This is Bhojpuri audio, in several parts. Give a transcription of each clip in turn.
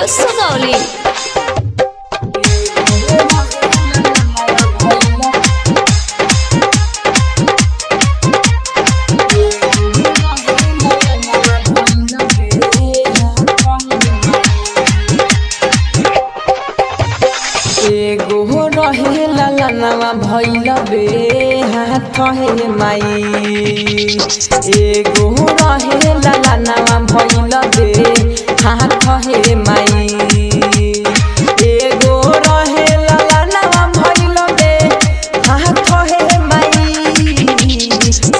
स्टूडियो सुगौली। एगो रहे ललनवा भइल बे हाथ हे माई। एगो रहे ललनवा भइल बे हाथ हे माई। एगो रहे ललनवा भइल बे हाथ हे माई।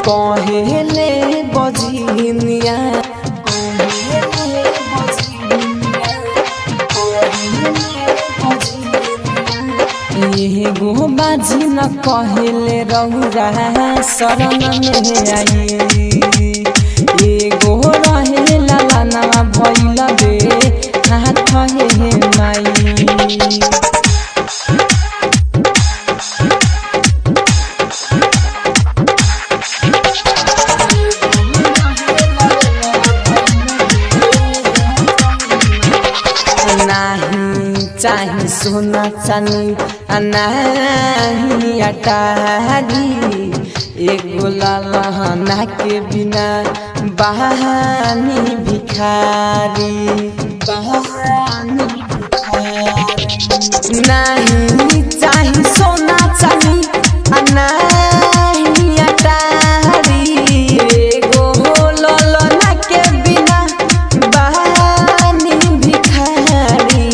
कहेले बजिनिया एगो बाजी न कहले रहुरा शरण में आई। एगो रहे ललनवा भइल बे हाथ हे माई। चाही सोना चानी नाही अटारी। एगो ललहना के बिना बहानी भिखारी। नहीं चाही सोना चानी नाही अटारी। एगो ललहना के बिना बहानी भिखारी।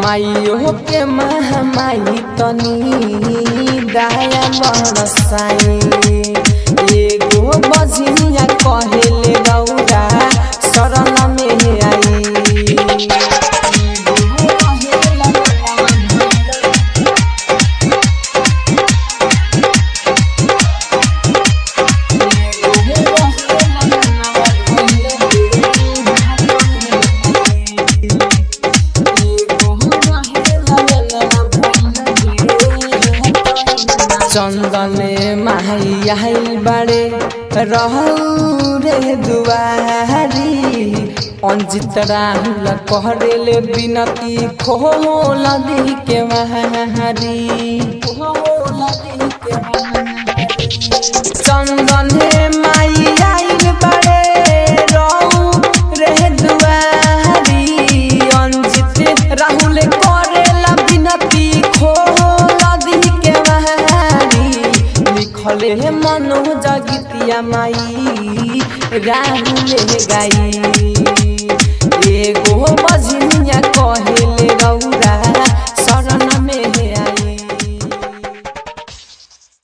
माइयो के महामाई तनी दया बरसाई। एगो बजिनिया कहेले रौरा शरण में आई। चंदने माही आइल बड़े रहू रे दुआरी। अंजित राहुल कहरेले बिनती खोल दी के महारी। चंदने माई आइल बड़े रहू रे दुआरी। अंजित राहुल करेला बिनती खोल दी के लिखले मनोज गीतिया माई राहुल गाई।